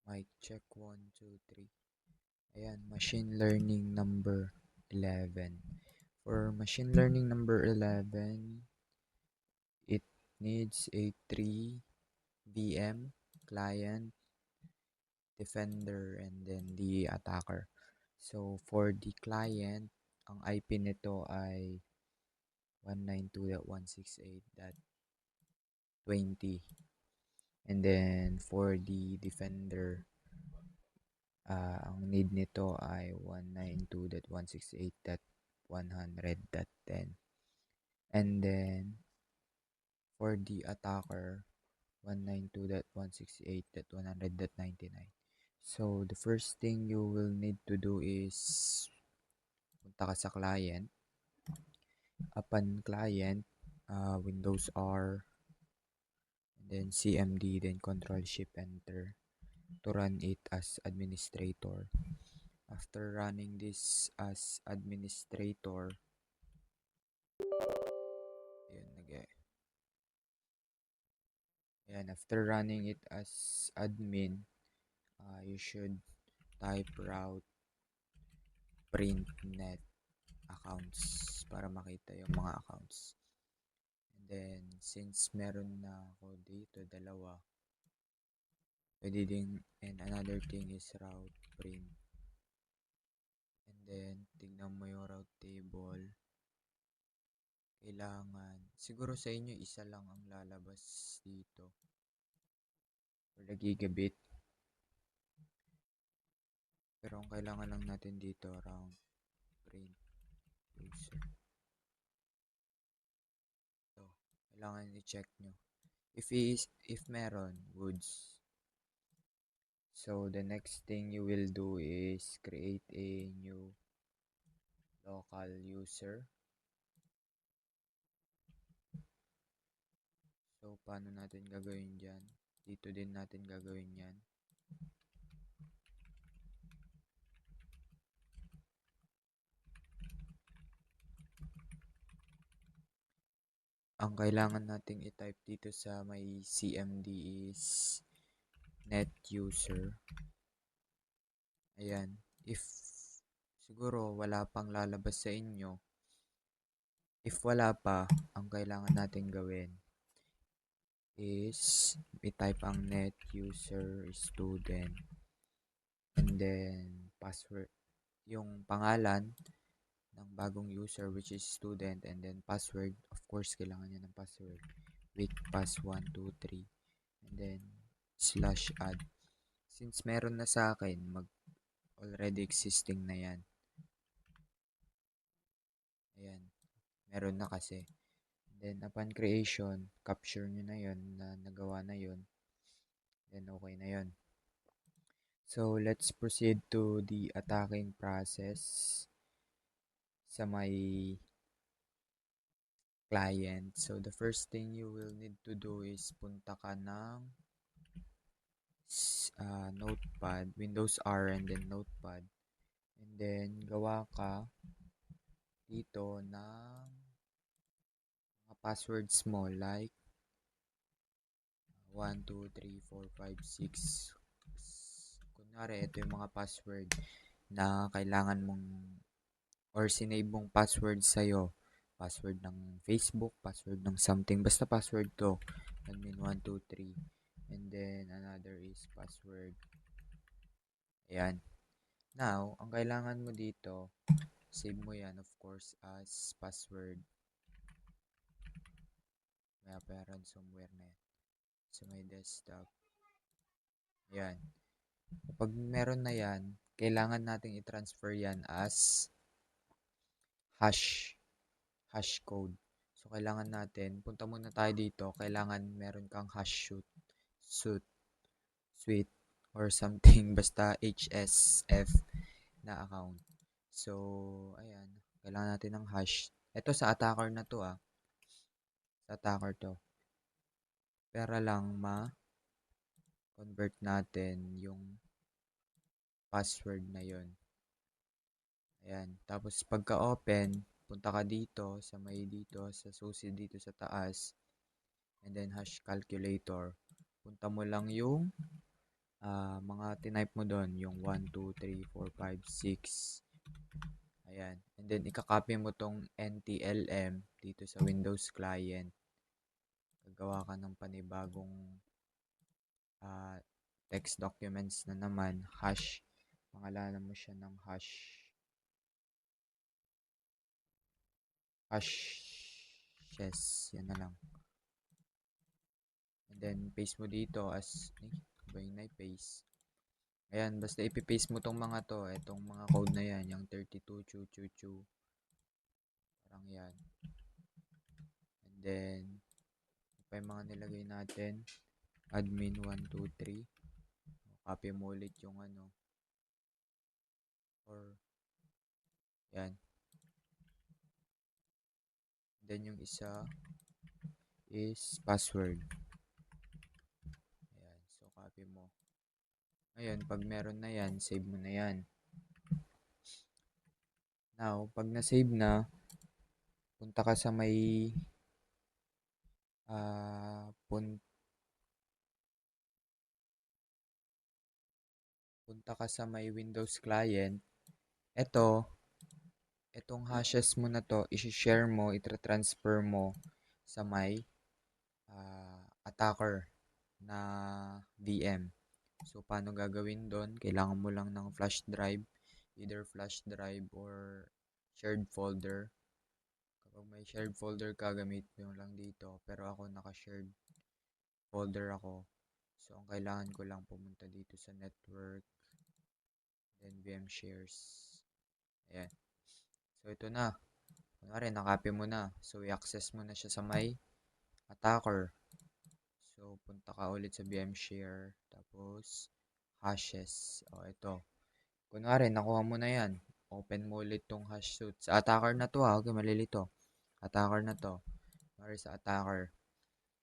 Mic check 1, 2, 3. Ayan, machine learning number 11. For machine learning number 11, it needs a 3 VM, client, defender, and then the attacker. So, for the client, ang IP nito ay 192.168.20. And then, for the defender, ang need nito ay 192.168.100.10. And then, for the attacker, 192.168.100.99. So, the first thing you will need to do is punta ka sa client. Upon client, Windows R, and then CMD, then Control-Shift-Enter to run it as administrator. After running this as administrator, after running it as admin, you should type route print net accounts para makita yung mga accounts. And then, since meron na ako dito, dalawa, pwede din, and another thing is route print. And then, tignan mo yung route table. Kailangan, siguro sa inyo, isa lang ang lalabas dito for the gigabit. Pero ang kailangan lang natin dito, route print user. So, kailangan i-check nyo. If meron, goods. So, the next thing you will do is create a new local user. So, paano natin gagawin dyan? Dito din natin gagawin yan. Ang kailangan nating i-type dito sa may CMD is net user. Ayan. If siguro wala pang lalabas sa inyo, if wala pa, ang kailangan natin gawin is i-type ang net user student and then password, yung pangalan ng bagong user which is student, and then password, of course kailangan niya ng password, wikpass123, and then /add. Since meron na sa akin, already existing na yan. Ayan, meron na kasi. Then upon creation, capture nyo na yon na nagawa na yon. Then okay na yon. So let's proceed to the attacking process sa may client. So the first thing you will need to do is punta ka ng Notepad, Windows R, and then Notepad. And then gawa ka dito ng mga passwords mo like 1, 2, 3, 4, 5, 6. Kunwari, ito yung mga password na kailangan mong or sinave mong password sa'yo. Password ng Facebook, password ng something. Basta password to. Admin 1, 2, 3. And then, another is password. Ayan. Now, ang kailangan mo dito, save mo yan, of course, as password. May pa ransomware na yan. So, may desktop. Ayan. Kapag meron na yan, kailangan nating i-transfer yan as hash code. So, kailangan natin, punta muna tayo dito, kailangan meron kang hash suite, or something, basta HSF na account. So, ayan, kailangan natin ng hash. Ito sa attacker na to Sa attacker to. Para lang ma-convert natin yung password na yon. Ayan, tapos pagka-open, punta ka dito, sa susi dito sa taas, and then hash calculator. Punta mo lang yung mga tinype mo doon, yung 1, 2, 3, 4, 5, 6. Ayan. And then, ikakopy mo tong NTLM dito sa Windows client. Gagawa ka ng panibagong ah, text documents na naman. Hash. Pangalanan mo siya ng hash. Yes. Yan na lang. And then, paste mo dito as, ba yung na-paste? Ayan, basta ipipaste mo tong mga to. Itong mga code na yan. Yung 32, chu, chu, chu. Parang yan. And then, pa yung mga nilagay natin. Admin 1, 2, 3. Copy mo ulit yung ano. Or, yan. Then, yung isa is password. Ayan. So, copy mo. Ngayon, pag meron na yan, save mo na yan. Now, pag na-save na, punta ka sa may punta ka sa may Windows client. Itong hashes mo na to, i-share mo, i-transfer mo sa may attacker na VM. So, paano gagawin doon? Kailangan mo lang ng flash drive, either flash drive or shared folder. Kapag may shared folder ka, gamit mo lang dito. Pero ako, naka-shared folder ako. So, ang kailangan ko lang pumunta dito sa network, then VM shares. Ayan. So, ito na. Kunwari, nakopy mo na. So, i-access mo na siya sa may attacker. So, punta ka ulit sa VM share. Tapos, hashes. O, ito. Kunwari, nakuha mo na yan. Open mo ulit tong hash suit. Sa attacker na to ha. Okay, malilito. Attacker na to. Kunwari sa attacker.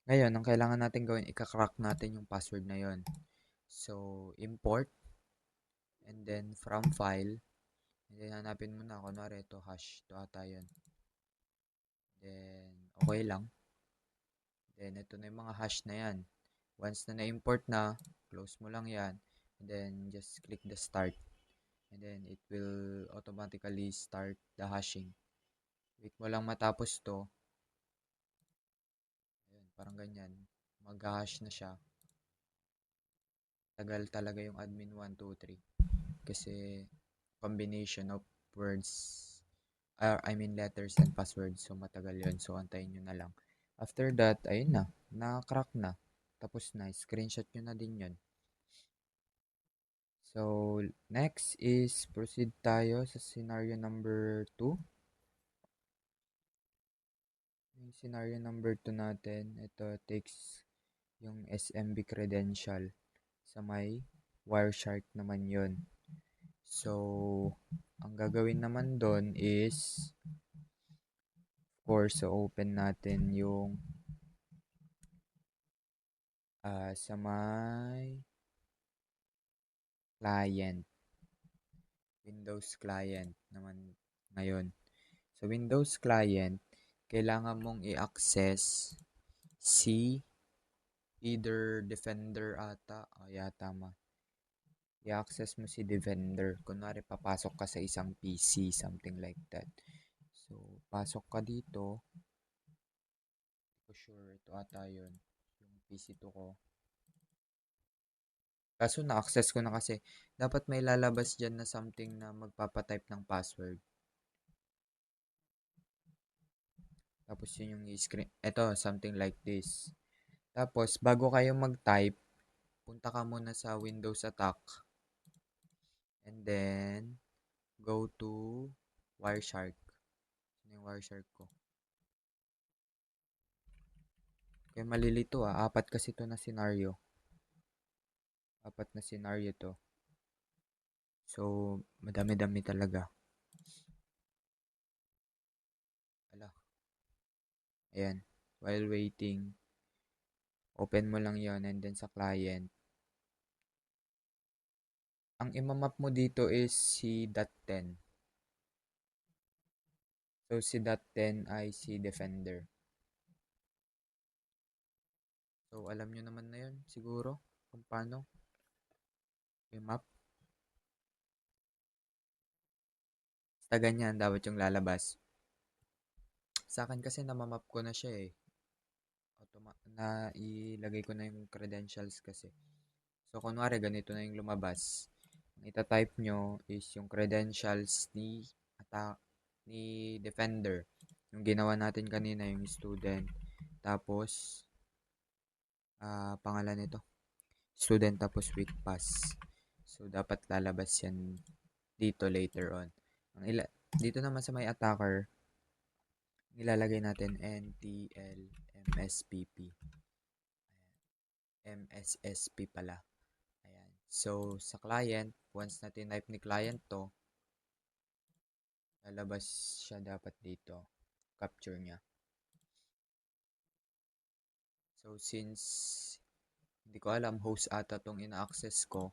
Ngayon, ang kailangan natin gawin, ika-crack natin yung password na yon. So, import. And then, from file. And then, hanapin mo na. Kunwari, ito hash. Ito ata yun. Then, okay lang. Then, ito na yung mga hash na yan. Once na na-import na, close mo lang yan. And then, just click the start. And then, it will automatically start the hashing. Wait mo lang matapos to. Ayan, parang ganyan. Mag-hash na siya. Tagal talaga yung admin 1, 2, 3. Kasi, combination of words. Letters and passwords. So, matagal yun. So, antayin nyo na lang. After that, ayun na. Na-crack na. Tapos na. Screenshot nyo na din yun. So, next is proceed tayo sa scenario number 2. Yung scenario number 2 natin, ito takes yung SMB credential sa may Wireshark naman yon. So, ang gagawin naman doon is, of course, so open natin yung sa may client. Windows client naman ngayon. Sa Windows client, kailangan mong i-access si either Defender ata. Tama. I-access mo si Defender. Kunwari, papasok ka sa isang PC, something like that. So, pasok ka dito. For sure, ito ata yun. Yung PC2 ko. Kaso na-access ko na kasi. Dapat may lalabas dyan na something na magpapatype ng password. Tapos yun yung screen. Ito, something like this. Tapos, bago kayo mag-type, punta ka muna sa Windows Attack. And then, go to Wireshark. Ano yung Wireshark ko? Kaya malilito Apat kasi to na scenario. Apat na scenario to. So, madami-dami talaga. Ala. Ayan. While waiting, open mo lang yon and then sa client. Ang imamap mo dito is si .10. So, si .10 ay si Defender. So, alam nyo naman na yun siguro kung paano. yung map. Basta ganyan, dapat yung lalabas. Sa akin kasi namamap ko na siya eh. Na ilagay ko na yung credentials kasi. So, kunwari, ganito na yung lumabas. Ang ita-type nyo is yung credentials ni defender. Yung ginawa natin kanina, yung student. Tapos, pangalan nito. Student tapos week pass. So, dapat lalabas yan dito later on. Dito naman sa may attacker, nilalagay natin NTL MSPP. MSSP pala. Ayan. So, sa client, once na tinype ni client to, lalabas siya dapat dito. Capture niya. So, since hindi ko alam, host ata tong ina-access ko,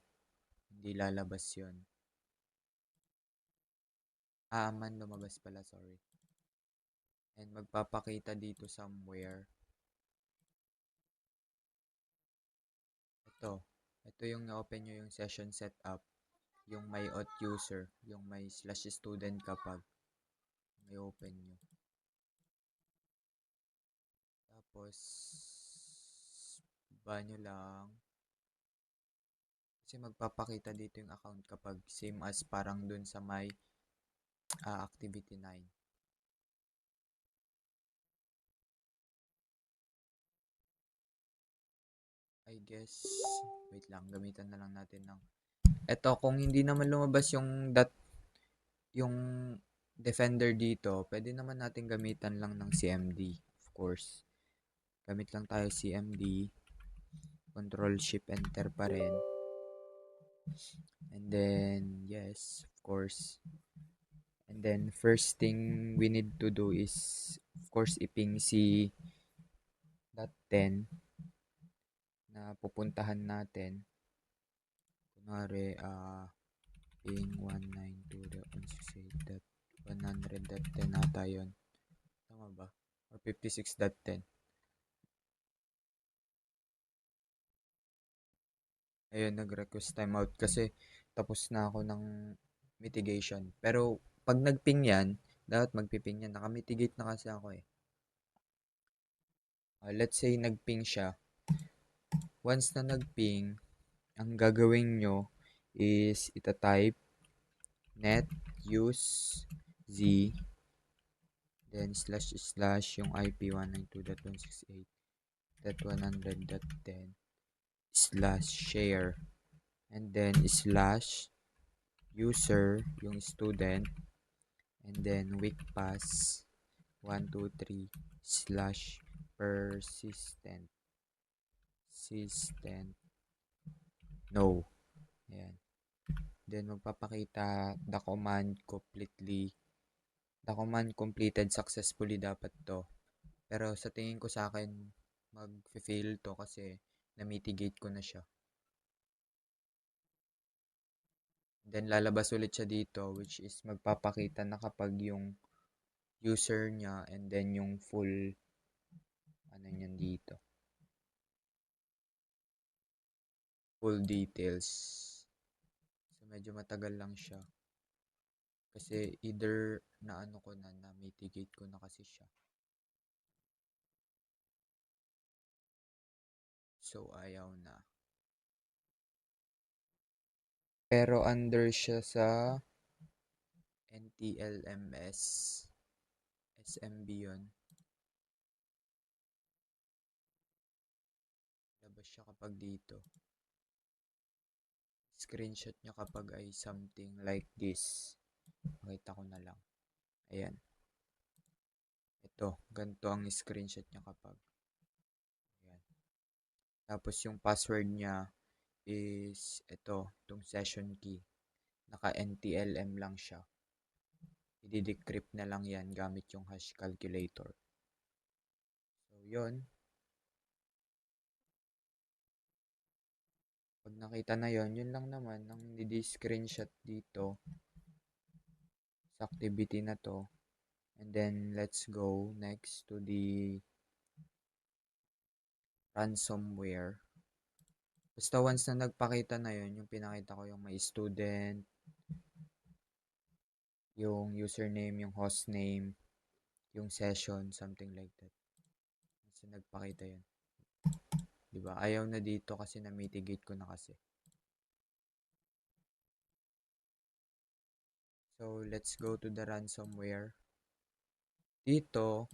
hindi lalabas yon. Man lumabas pala, sorry. And magpapakita dito somewhere. Ito. Ito yung na-open nyo yung session setup. Yung may auth user. Yung may /student kapag may open nyo. Tapos, ba nyo lang. Kasi magpapakita dito yung account kapag same as parang dun sa may activity 9. I guess, wait lang, gamitan na lang natin ng eto, kung hindi naman lumabas yung defender dito, pwede naman natin gamitan lang ng CMD, of course. Gamit lang tayo CMD, control shift enter pa rin. And then, yes, of course. And then, first thing we need to do is, of course, iping si .10 na pupuntahan natin. Kunwari, ping 192.168.100.10 nata yun. Tama ba? Or 56.10. Ayun, nag-request timeout kasi tapos na ako ng mitigation. Pero, pag nag-ping yan, dapat magpiping yan. Nakamitigate na kasi ako eh. Let's say nag-ping siya. Once na nag-ping, ang gagawin nyo is ita-type net use z then / yung IP 192.168.100.10 /share and then /user yung student and then week pass 123 /persistent no. Ayan. Then magpapakita the command completed successfully dapat to. Pero sa tingin ko sa akin mag-fail to kasi na-mitigate ko na siya. Then lalabas ulit siya dito which is magpapakita na kapag yung user niya and then yung full ano niyan dito. Full details. So medyo matagal lang siya. Kasi either na ano ko na mitigate ko na kasi siya. So ayaw na. Pero under siya sa NTLMS. SMB yun. Labas siya kapag dito. Screenshot niya kapag ay something like this. Makita ko na lang. Ayan. Ito. Ganito ang screenshot niya kapag. Ayan. Tapos yung password niya is ito. Itong session key. Naka-NTLM lang siya. I-decrypt na lang yan gamit yung hash calculator. So, yun. Pag nakita na yon, yun lang naman ang screenshot dito sa activity na to. And then, let's go next to the ransomware. Basta once na nagpakita na yun, yung pinakita ko yung may student, yung username, yung hostname, yung session, something like that. Basta nagpakita yun. Diba? Ayaw na dito kasi na-mitigate ko na kasi. So, let's go to the ransomware. Dito,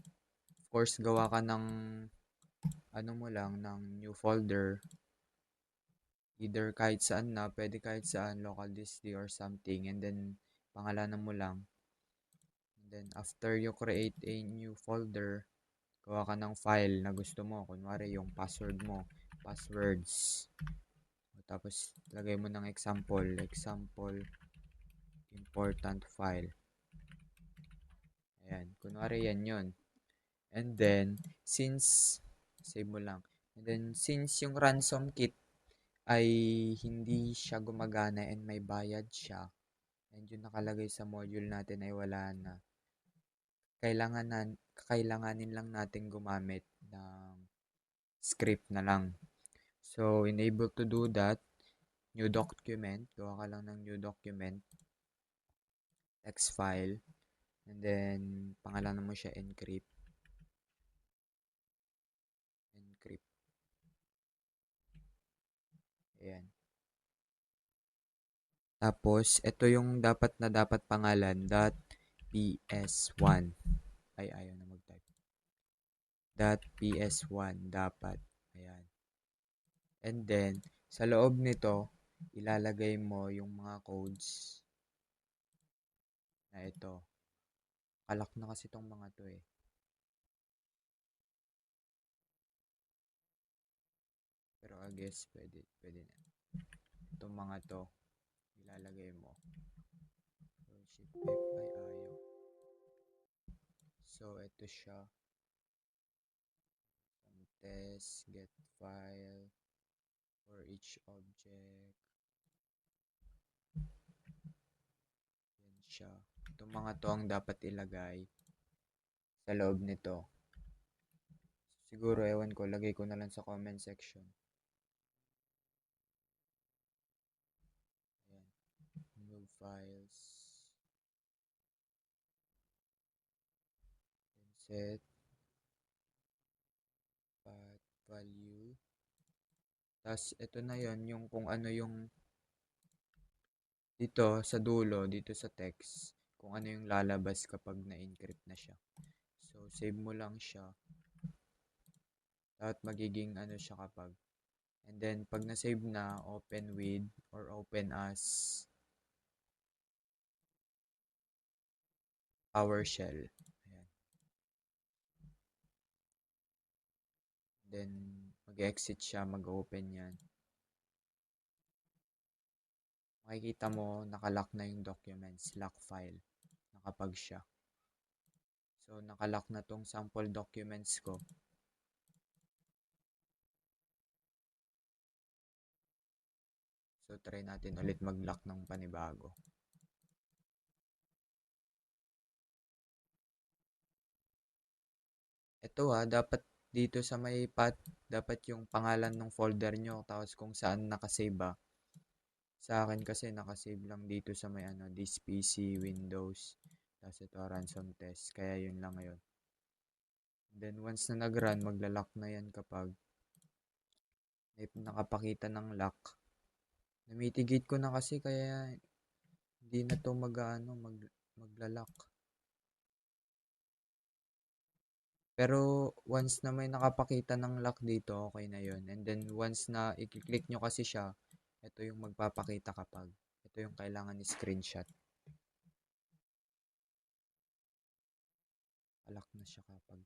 of course, gawa ka ng ano mo lang, ng new folder. Either kahit saan na, pwede kahit saan, local disk or something. And then, pangalanan mo lang. And then, after you create a new folder, gawa ka ng file na gusto mo. Kunwari, yung password mo. Passwords. Tapos, lagay mo ng example. Example, important file. Ayan. Kunwari, yan yun. And then, since, save mo lang. And then, since yung ransom kit ay hindi siya gumagana and may bayad siya, and yung nakalagay sa module natin ay wala na, kailanganin lang natin gumamit ng script na lang. So, enable to do that, new document, gawa ka lang ng new document, text file, and then, pangalanan mo siya encrypt. Encrypt. Ayan. Tapos, ito yung dapat pangalan, .ps1. Ay, ayaw na mag-type. .ps1 dapat. Ayan. And then, sa loob nito, ilalagay mo yung mga codes na ito. Kalak na kasi itong mga to eh. Pero I guess pwede na. Itong mga to, ilalagay mo. So, shift F ay ayaw. So, ito siya. Test, get file, for each object. Yan siya. Itong mga to ang dapat ilagay sa loob nito. Siguro, ewan ko, lagay ko na lang sa comment section. Ayan. Remove files. Set. Path value. Tapos, ito na yon yung kung ano yung dito sa dulo, dito sa text, kung ano yung lalabas kapag na-encrypt na siya. So, save mo lang siya. At magiging ano siya kapag. And then, pag na-save na, open with or open as PowerShell. Ayan. Then, mag-exit siya, mag-open yan. Makikita mo, nakalock na yung documents, lock file. Nakapag siya. So, nakalock na tong sample documents ko. So, try natin ulit mag-lock ng panibago. Ito dapat dito sa may path, dapat yung pangalan ng folder nyo, tapos kung saan nakasave Sa akin kasi nakasave lang dito sa may this PC, Windows, tapos ito ransom test, kaya yun lang ngayon. Then once na nag-run, magla-lock na yan kapag nakapakita ng lock. Na-mitigate ko na kasi kaya hindi na to magla-lock. Pero once na may nakapakita ng lock dito, okay na yun. And then once na i-click nyo kasi siya, ito yung magpapakita kapag. Ito yung kailangan i-screenshot. Lock na siya kapag.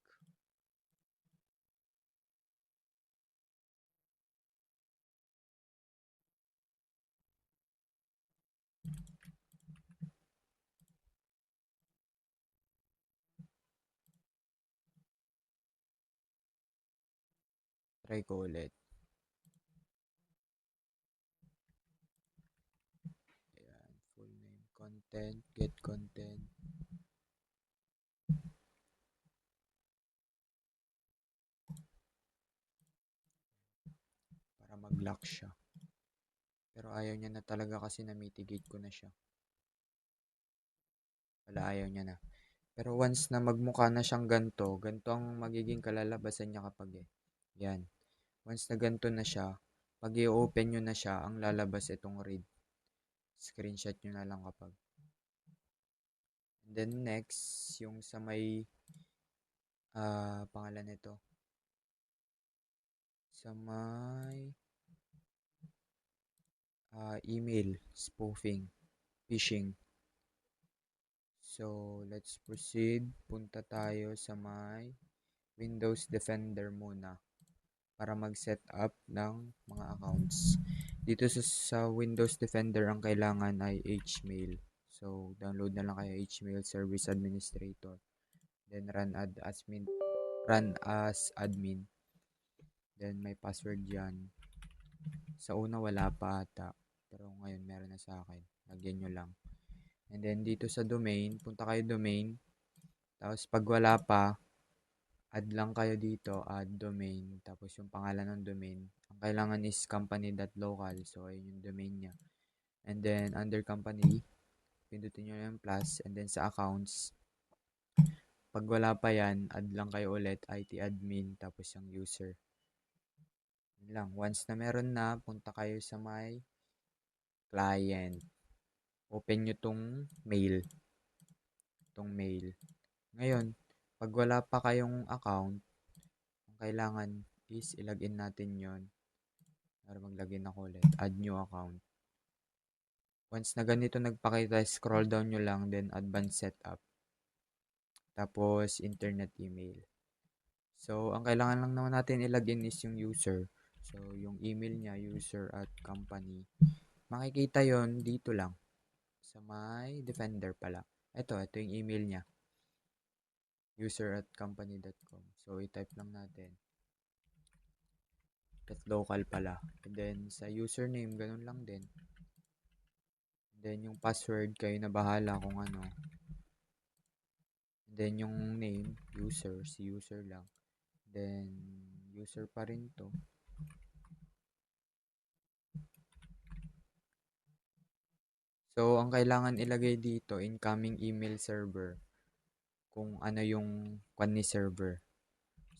Try ko ulit. Ayan, full name, content, get content. Para mag-lock siya. Pero ayaw niya na talaga kasi na-mitigate ko na siya. Wala, ayaw niya na. Pero once na magmukha na siyang ganito, ganito ang magiging kalalabasan niya kapag yan. Once na ganito na siya, pag i-open nyo na siya, ang lalabas itong read. Screenshot nyo na lang kapag. And then next, yung sa may pangalan nito. Sa may email, spoofing, phishing. So, let's proceed. Punta tayo sa may Windows Defender muna para mag-set up ng mga accounts. Dito sa Windows Defender, ang kailangan ay Hmail. So, download na lang kayo Hmail Service Administrator. Then, run as admin. Then, may password yan. Sa una, wala pa ata. Pero ngayon, meron na sa akin. Lagyan nyo lang. And then, dito sa domain, punta kayo domain. Tapos, pag wala pa, add lang kayo dito, add domain. Tapos, yung pangalan ng domain. Ang kailangan is company.local. So, ayun yung domain niya. And then, under company, pindutin nyo yung plus. And then, sa accounts, pag wala pa yan, add lang kayo ulit, IT admin, tapos yung user. Yun lang. Once na meron na, punta kayo sa may client. Open nyo tong mail. Ngayon, pag wala pa kayong account, ang kailangan is ilagin natin yon. Para maglagin ako ulit. Add new account. Once na ganito nagpakita, scroll down nyo lang, then advanced setup. Tapos, internet email. So, ang kailangan lang naman natin ilagin is yung user. So, yung email niya, user at company. Makikita yon dito lang. Sa may Defender pala. Ito yung email niya. user@company.com. So, i-type lang natin. .local pala. And then, sa username, ganun lang din. And then, yung password, kayo na bahala kung ano. And then, yung name, user, si user lang. Then, user pa rin to. So, ang kailangan ilagay dito, incoming email server. Kung ano yung kwan ni server.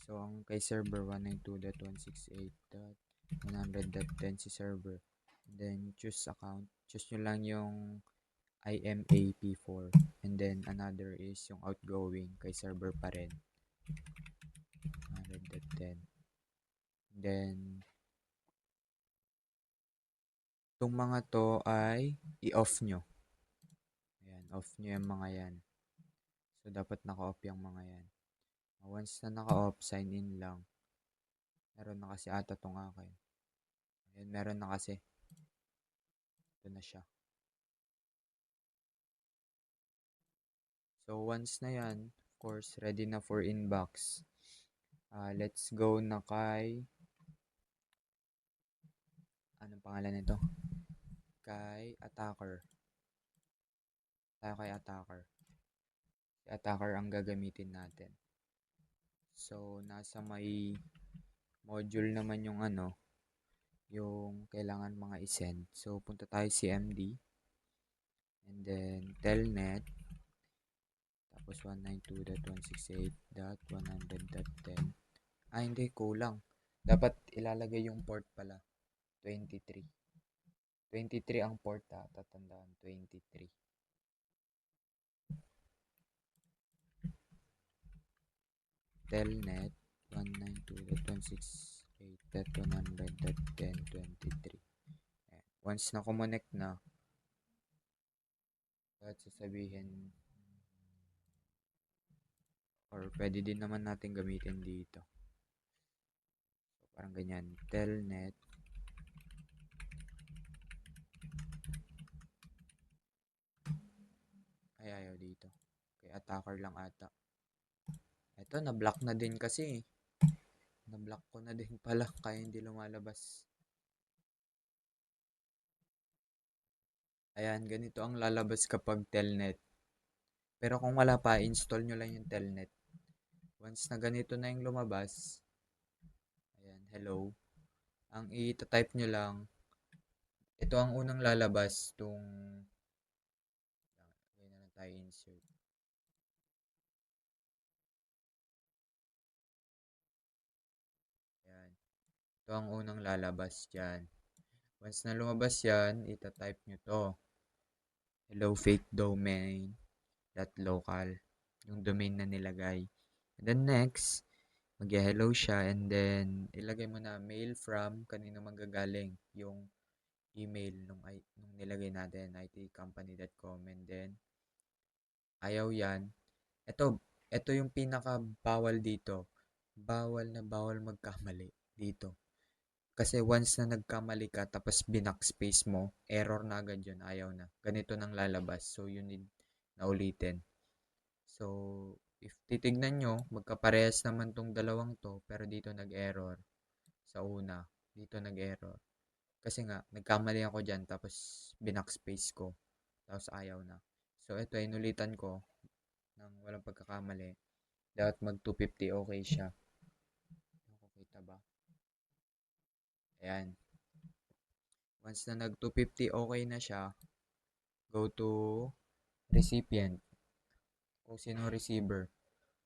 So, ang kay server, 192.168.100.10 si server. And then, choose account. Choose nyo lang yung IMAP4. And then, another is yung outgoing kay server pa rin. 100.10. Then, itong mga to ay i-off nyo. Ayan, off nyo yung mga yan. So, dapat naka-off yung mga yan. Once na naka-off, sign in lang. Meron na kasi ata tong akin. Ayan, meron na kasi. Ito na siya. So, once na yan, of course, ready na for inbox. Let's go na kay... Anong pangalan nito? Kay attacker. Tayo kay attacker. Si attacker ang gagamitin natin. So, nasa may module naman yung yung kailangan mga isend. So, punta tayo CMD. And then, telnet. Tapos, 192.168.100.10. Hindi, kulang. Dapat ilalagay yung port pala. 23. 23 ang port tatandaan. 23. Telnet 192.168.100.10.23. Once na connect na, at sasabihin, or pwede din naman natin gamitin dito. So, parang ganyan. Telnet. Ay, ayaw dito. Kay attacker lang ata. Ito, na-block na din kasi. Na-block ko na din pala, kaya hindi lumalabas. Ayan, ganito ang lalabas kapag telnet. Pero kung wala pa, install nyo lang yung telnet. Once na ganito na yung lumabas, ayan, hello. Ang i-type nyo lang, Ito ang unang lalabas tung lagay na lang tayo insert. Yan. Ito ang unang lalabas dyan. Once na lumabas yan, ita-type nyo to. Hello fake domain .local. Yung domain na nilagay. And then next, mag-hello siya and then ilagay mo na mail from kanino manggagaling yung email nung nilagay natin itcompany.com and then ayaw yan. Ito yung pinaka bawal dito. Bawal magkamali dito. Kasi once na nagkamali ka tapos space mo, error na agad yun, ayaw na. Ganito nang lalabas. So you need na ulitin. So if titignan nyo, magkaparehas naman tong dalawang to pero dito nag-error. Sa una, dito nag-error. Kasi nga, nagkamali ako dyan tapos space ko. Tapos ayaw na. So ito, inulitan ko ng walang pagkakamali. Dapat mag 250 okay siya. Nakikita ba? Ayan. Once na nag 250 okay na siya, go to recipient. Kung sino receiver.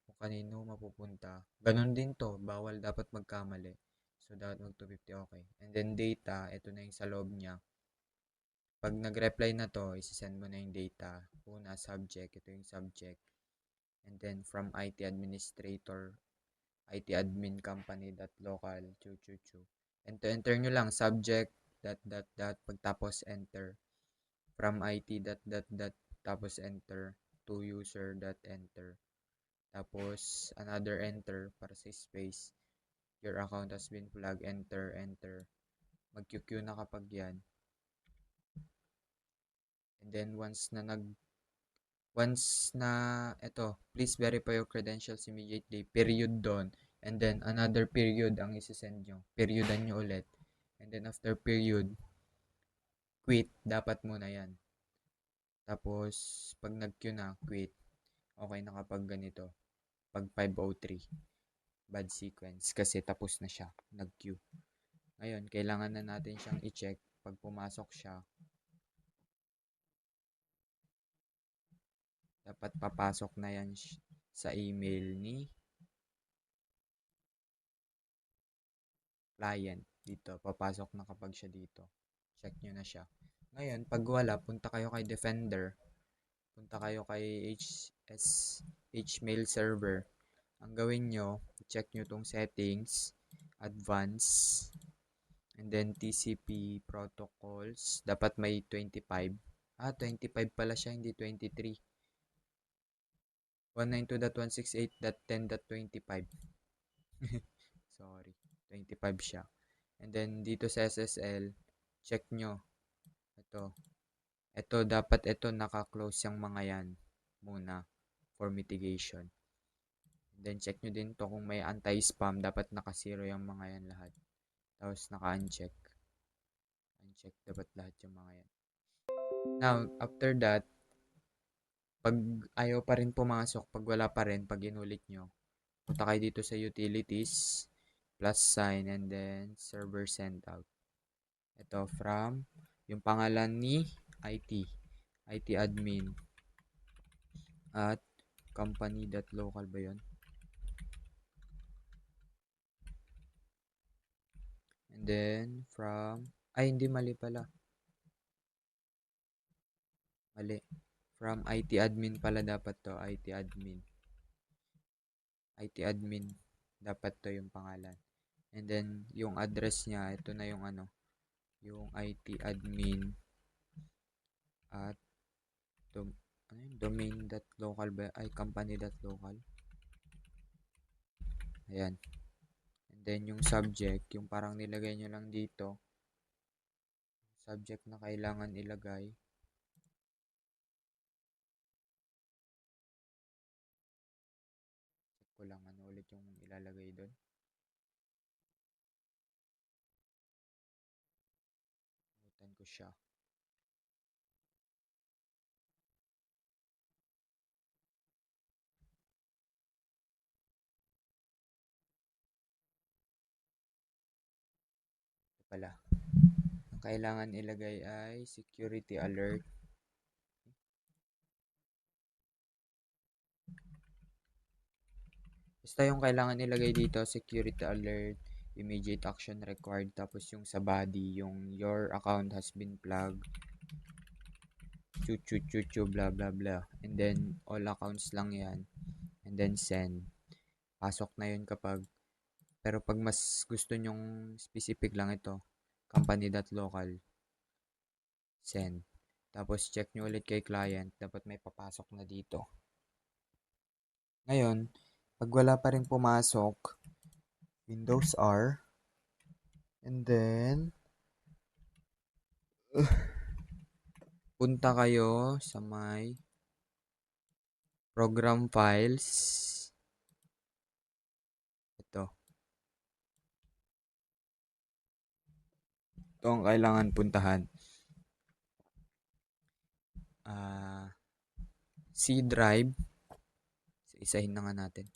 Kung kanino mapupunta. Ganon din to. Bawal dapat magkamali. So, dapat mag 250 okay. And then data, ito na yung sa loob niya. Pag nag-reply na to, isi-send mo na yung data. Una, subject. Ito yung subject. And then from IT administrator, IT admin company .local, chu. And to enter nyo lang subject pagtapos enter. From IT tapos enter to user enter. Tapos another enter para sa space. Your account has been flagged, enter. Mag-QQ na kapag yan. And then once na ito, please verify your credentials immediately, period doon. And then another period ang isi-send nyo. Periodan nyo ulit. And then after period, quit. Dapat muna yan. Tapos pag nag-queue na, quit. Okay na kapag ganito. Pag 503. Bad sequence. Kasi tapos na siya. Nag-queue. Ngayon, kailangan na natin siyang i-check. Pag pumasok siya, dapat papasok na yan sa email ni client. Dito, papasok na kapag siya dito. Check nyo na siya. Ngayon, pag wala, punta kayo kay Defender. Punta kayo kay Hmail server. Ang gawin nyo, check nyo tong settings, advance, and then TCP protocols. Dapat may 25. 25 pala siya, hindi 23. 192.168.10.25. Sorry, 25 siya. And then, dito sa SSL, check nyo. Ito, dapat ito naka-close yung mga yan muna for mitigation. And then, check nyo din to kung may anti-spam, dapat naka-zero yung mga yan lahat. Tapos, naka-uncheck. Uncheck dapat lahat yung mga yan. Now, after that, pag ayaw pa rin pumasok, pag wala pa rin, pag inulit nyo, punta kayo dito sa utilities, plus sign, and then server send out. Ito from yung pangalan ni IT admin at company.local ba yun? And then from hindi mali pala. Mali. From IT admin pala dapat to, IT admin. IT admin dapat to yung pangalan. And then yung address niya, ito na yung yung IT admin at domain.local ba? Company.local. Ayan. And then yung subject, yung parang nilagay nyo lang dito. Subject na kailangan ilagay. Check ko lang ulit yung ilalagay doon. Butan ko siya. Ito pala. Ang kailangan ilagay ay security alert. Basta yung kailangan ilagay dito, security alert, immediate action required, tapos yung sa body, yung your account has been plugged, chu blah blah blah, and then all accounts lang yan, and then send. Pasok na yun kapag, pero pag mas gusto nyong specific lang ito, company.local, send. Tapos check nyo ulit kay client, dapat may papasok na dito. Ngayon, pag wala pa rin pumasok, Windows R, and then punta kayo sa may program files. Ito. Ito ang kailangan puntahan. C drive. Isahin na nga natin.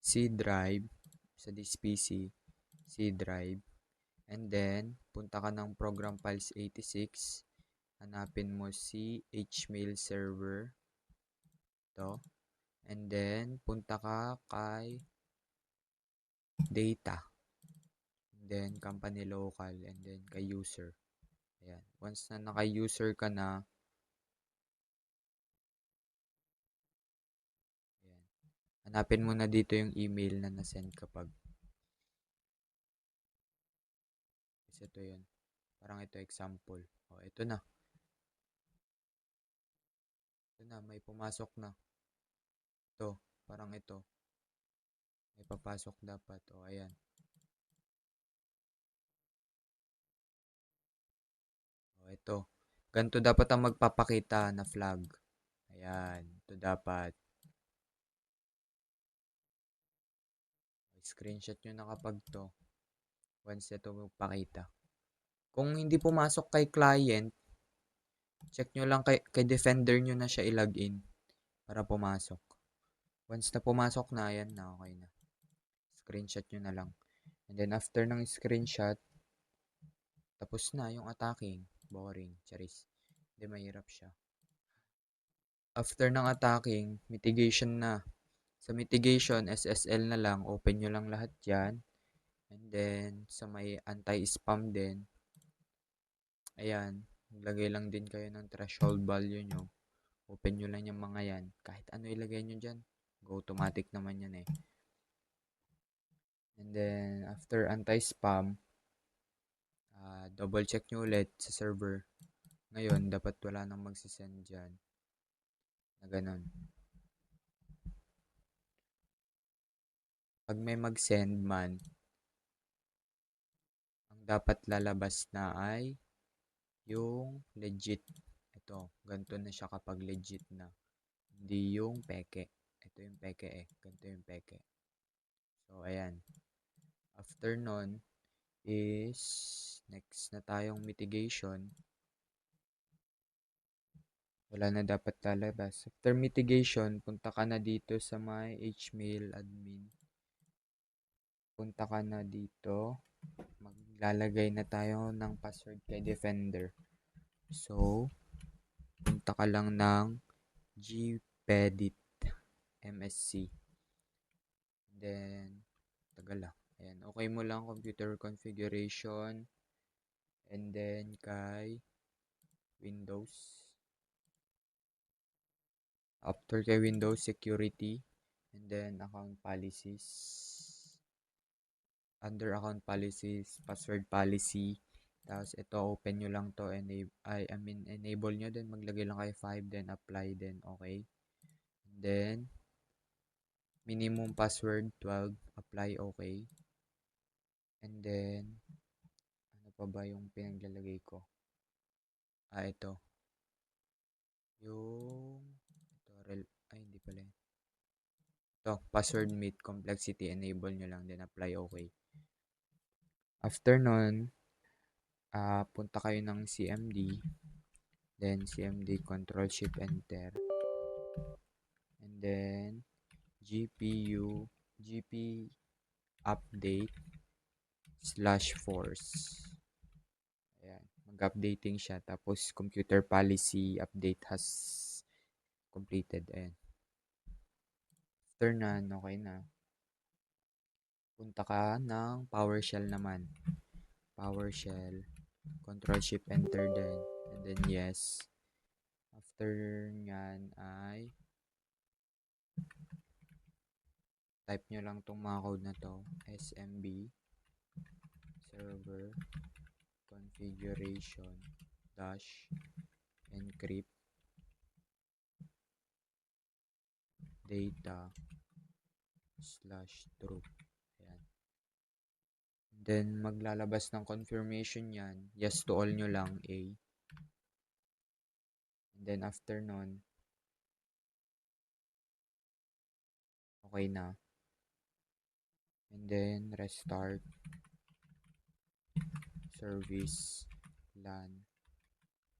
C drive sa this PC. C drive. And then, punta ka ng program files 86. Hanapin mo si HMail server. Ito. And then, punta ka kay data. And then, company local. And then, kay user. Ayan. Once na naka-user ka na, ayan. Hanapin mo na dito yung email na nasend kapag. Kasi ito yun. Parang ito example. O, ito na. Ito na, may pumasok na. Ito, parang ito. May papasok dapat. O, ayan. O, ito. Ganito dapat ang magpapakita na flag. Ayan. Ito dapat. Screenshot nyo na kapag to. Once ito magpakita. Kung hindi pumasok kay client, check nyo lang kay defender nyo na siya i-login para pumasok. Once na pumasok na, ayan na, okay na. Screenshot nyo na lang. And then after ng screenshot, tapos na yung attacking. Boring. Charis. Hindi, mahirap siya. After ng attacking, mitigation na. Sa mitigation, SSL na lang. Open nyo lang lahat yan. And then, sa may anti-spam din. Ayan. Maglagay lang din kayo ng threshold value nyo. Open nyo lang yung mga yan. Kahit ano ilagay nyo dyan. Go automatic naman yan eh. And then, after anti-spam, double check nyo ulit sa server. Ngayon, dapat wala nang magsisend dyan. Na ganun. Pag may mag-send man, ang dapat lalabas na ay yung legit. Ito, ganito na siya kapag legit na. Hindi yung peke. Ito yung peke eh. Ganito yung peke. So, ayan. After nun is next na tayong mitigation. Wala na dapat lalabas. After mitigation, punta ka na dito sa my HMail admin. Punta ka na dito. Maglalagay na tayo ng password kay Defender. So, punta ka lang ng gpedit MSC. Then, tagal lang. Ayan, okay mo lang computer configuration. And then, kay Windows. After kay Windows, security. And then, account policies. Under account policies, password policy. Tapos, ito, open nyo lang to. Enable nyo. Then, maglagay lang kayo 5. Then, apply. Then, okay. And then, minimum password 12. Apply, okay. And then, ano pa ba yung pinaglalagay ko? Ito. Hindi pala. Ito, password meet complexity. Enable nyo lang. Then, apply, okay. After nun, punta kayo ng CMD. Then, CMD, control shift enter. And then, GP update /force. mag-updating siya. Tapos, computer policy update has completed. Ayan. After nan, okay na. Punta ka ng PowerShell naman. PowerShell. Control-Shift-Enter din. And then, yes. After nyan ay type nyo lang tong mga code na to. SMB server configuration dash encrypt data /true. Ayan. Then, maglalabas ng confirmation yan. Yes to all nyo lang, A. And then, after nun, okay na. And then, restart service LAN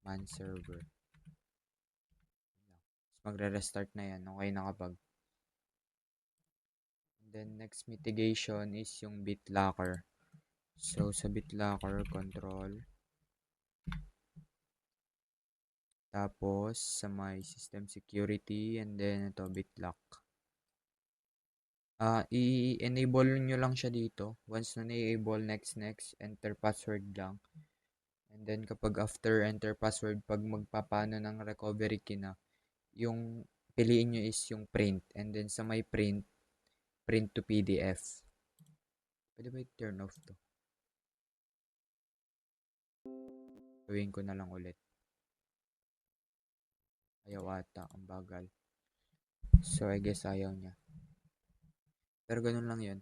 man server. Magre-restart na yan. Okay na kapag. And then, next mitigation is yung BitLocker. So, sa BitLocker, control. Tapos, sa my system security, and then, ito, BitLock. I-enable nyo lang siya dito. Once na na-enable, next, enter password lang. And then, kapag after enter password, pag magpapano ng recovery key na, yung piliin nyo is yung print. And then, sa may print to PDF. Pwede ba i-turn off to? Gawin ko na lang ulit. Ayaw ata, ang bagal. So, I guess ayaw niya. Pero ganun lang yun.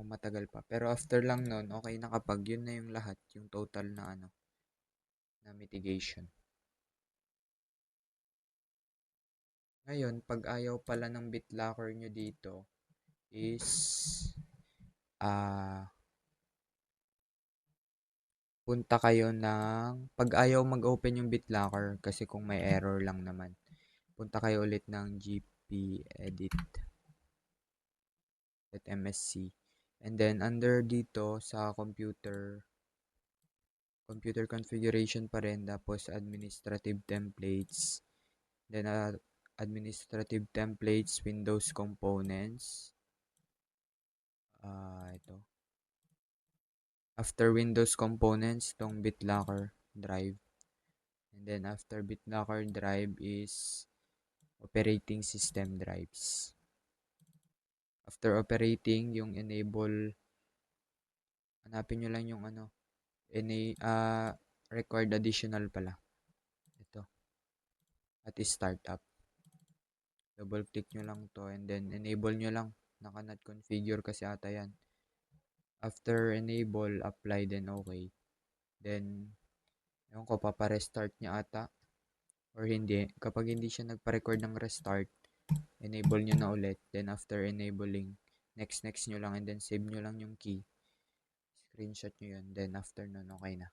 Matagal pa. Pero after lang nun, okay na kapag yun na yung lahat, yung total na na mitigation. Ngayon, pag ayaw pala ng BitLocker nyo dito is punta kayo ng pag ayaw mag-open yung BitLocker kasi kung may error lang naman, punta kayo ulit ng gpedit.msc and then under dito sa computer configuration pa rin, tapos administrative templates, then administrative templates, Windows components, ito. After Windows components, itong BitLocker drive. And then after BitLocker drive is operating system drives. After operating, yung enable, hanapin nyo lang yung required additional pala. Ito. At startup. Double click nyo lang to and then enable nyo lang. Naka-not configure kasi ata yan. After enable, apply, then okay. Then, ewan ko, paparestart niya ata. Or hindi. Kapag hindi siya nagpa-record ng restart, enable nyo na ulit. Then, after enabling, next nyo lang and then save nyo lang yung key. Screenshot nyo yun. Then, after nun, okay na.